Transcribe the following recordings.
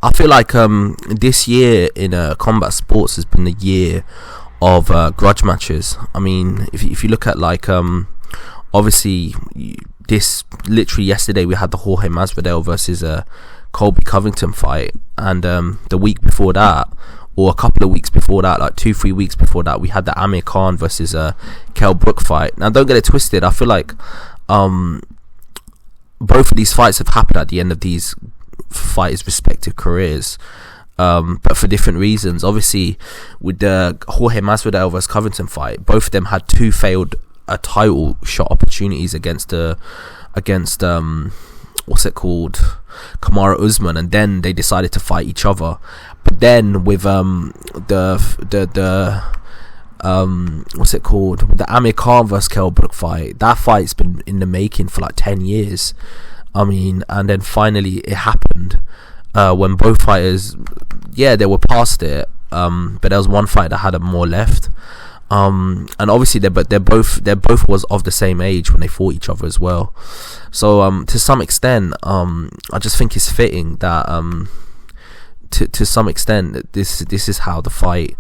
I feel like this year in combat sports has been the year of grudge matches. I mean, if you look at like obviously this literally yesterday we had the Jorge Masvidal versus Colby Covington fight, and the week before that, or a couple of weeks before that, like 2-3 weeks before that, we had the Amir Khan versus Kell Brook fight. Now don't get it twisted, I feel like both of these fights have happened at the end of these fighters' respective careers, but for different reasons. Obviously with the Jorge Masvidal versus Covington fight, both of them had two failed title shot opportunities against what's it called, Kamaru Usman, and then they decided to fight each other. But then with the what's it called, the Amir Khan versus Kell Brook fight, that fight's been in the making for like 10 years. I mean, and then finally it happened when both fighters, they were past it, but there was one fight that had more left, and obviously they both was of the same age when they fought each other as well. So to some extent, I just think it's fitting that to some extent this is how the fight,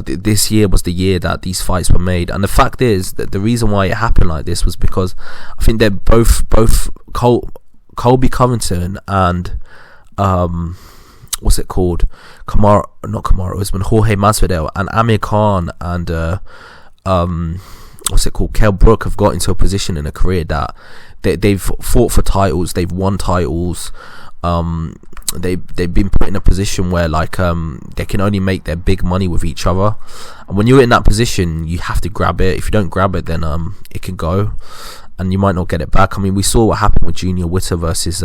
this year was the year that these fights were made. And the fact is that the reason why it happened like this was because I think they're both Colby Covington and what's it called, Jorge Masvidal and Amir Khan and what's it called, Kell Brook have got into a position in a career that they've fought for titles, they've won titles, they've been put in a position where like they can only make their big money with each other, and when you're in that position you have to grab it. If you don't grab it, then it can go and you might not get it back. I mean, we saw what happened with Junior Witter versus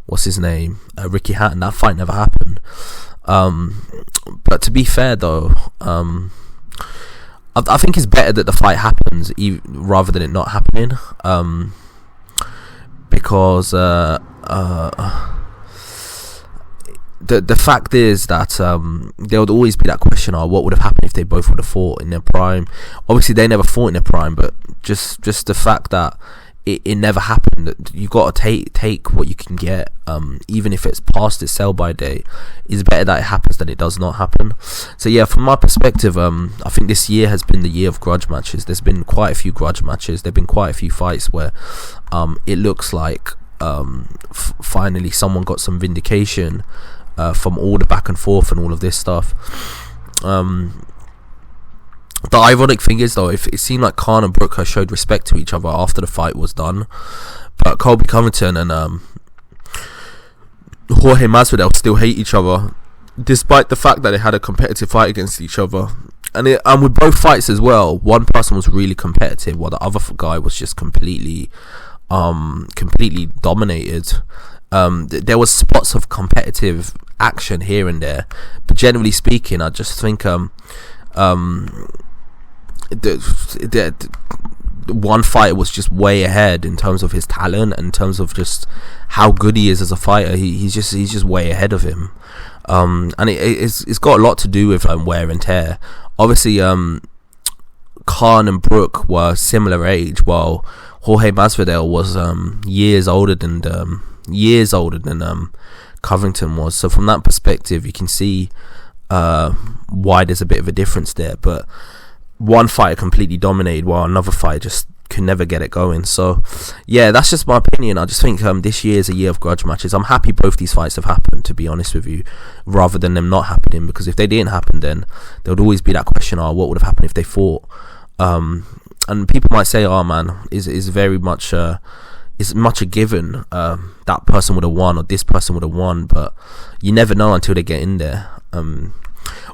what's his name, Ricky Hatton. That fight never happened. But to be fair though, I think it's better that the fight happens rather than it not happening, because the fact is that there would always be that question, what would have happened if they both would have fought in their prime. Obviously they never fought in their prime, but just the fact that it never happened, you got to take what you can get, even if it's past its sell by date. It's better that it happens than it does not happen. So yeah, from my perspective, I think this year has been the year of grudge matches. There's been quite a few grudge matches. There've been quite a few fights where it looks like finally someone got some vindication from all the back and forth and all of this stuff. The ironic thing is though, if it seemed like Khan and Brook showed respect to each other after the fight was done, but Colby Covington and Jorge Masvidal still hate each other, despite the fact that they had a competitive fight against each other. And with both fights as well, one person was really competitive while the other guy was just completely dominated. There was spots of competitive action here and there, but generally speaking, I just think the one fighter was just way ahead in terms of his talent and in terms of just how good he is as a fighter. He's just way ahead of him, and it's got a lot to do with wear and tear. Obviously, Khan and Brook were similar age, while Jorge Masvidal was years older than Covington was. So from that perspective, you can see why there's a bit of a difference there. But one fighter completely dominated while another fighter just could never get it going. So yeah, that's just my opinion. I just think this year is a year of grudge matches. I'm happy both these fights have happened, to be honest with you, rather than them not happening, because if they didn't happen, then there would always be that question, what would have happened if they fought? And people might say, man, is very much it's much a given, that person would have won or this person would have won, but you never know until they get in there.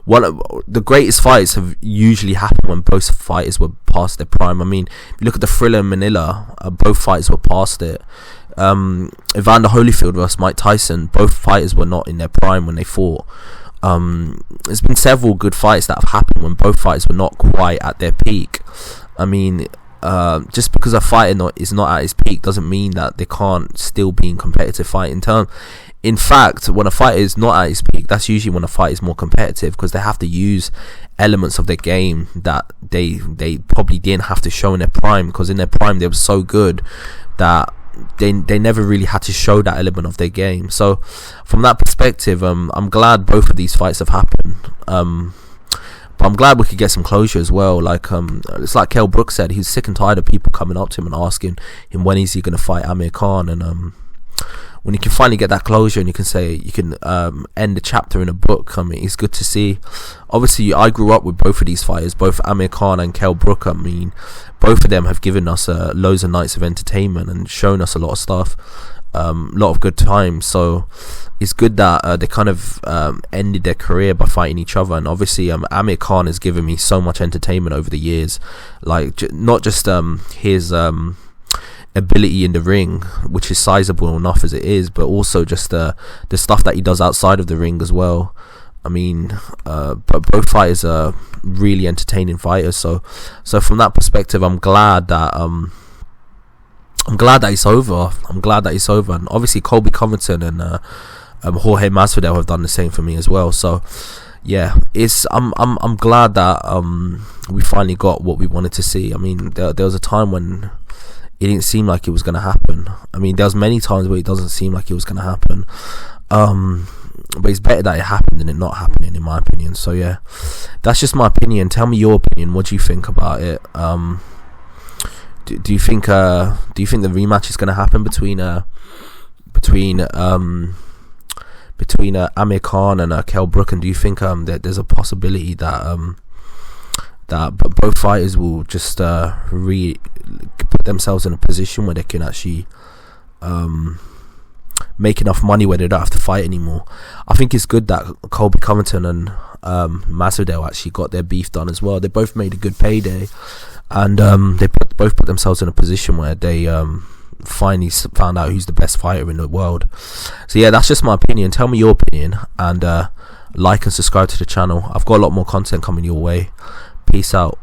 One of the greatest fights have usually happened when both fighters were past their prime. I mean, if you look at the Thriller and Manila, both fighters were past it. Evander Holyfield versus Mike Tyson, both fighters were not in their prime when they fought. There's been several good fights that have happened when both fighters were not quite at their peak. I mean, just because a fighter is not at his peak doesn't mean that they can't still be in competitive fight. In fact, when a fighter is not at his peak, that's usually when a fight is more competitive, because they have to use elements of their game that they probably didn't have to show in their prime, because in their prime they were so good that they never really had to show that element of their game. So from that perspective, I'm glad both of these fights have happened. But I'm glad we could get some closure as well. Like it's like Kell Brook said, he's sick and tired of people coming up to him and asking him when is he going to fight Amir Khan. And when you can finally get that closure and you can say you can end the chapter in a book, I mean, it's good to see. Obviously, I grew up with both of these fighters, both Amir Khan and Kell Brook. I mean, both of them have given us loads of nights of entertainment and shown us a lot of stuff, a lot of good times. So it's good that they kind of ended their career by fighting each other. And obviously, Amir Khan has given me so much entertainment over the years, like not just his ability in the ring, which is sizable enough as it is, but also just the stuff that he does outside of the ring as well. I mean, but both fighters are really entertaining fighters. So from that perspective, I'm glad that it's over. I'm glad that it's over. And obviously, Colby Covington and Jorge Masvidal have done the same for me as well. So yeah, I'm glad that we finally got what we wanted to see. I mean, there was a time when it didn't seem like it was going to happen. I mean, there was many times where it doesn't seem like it was going to happen. But it's better that it happened than it not happening, in my opinion. So yeah, that's just my opinion. Tell me your opinion. What do you think about it? Do you think the rematch is going to happen between Amir Khan and Kell Brook? And do you think that there's a possibility that both fighters will just put themselves in a position where they can actually make enough money where they don't have to fight anymore? I think it's good that Colby Covington and Masvidal actually got their beef done as well. They both made a good payday, and they both put themselves in a position where they finally found out who's the best fighter in the world. So yeah, that's just my opinion. Tell me your opinion, and like and subscribe to the channel. I've got a lot more content coming your way. Peace out.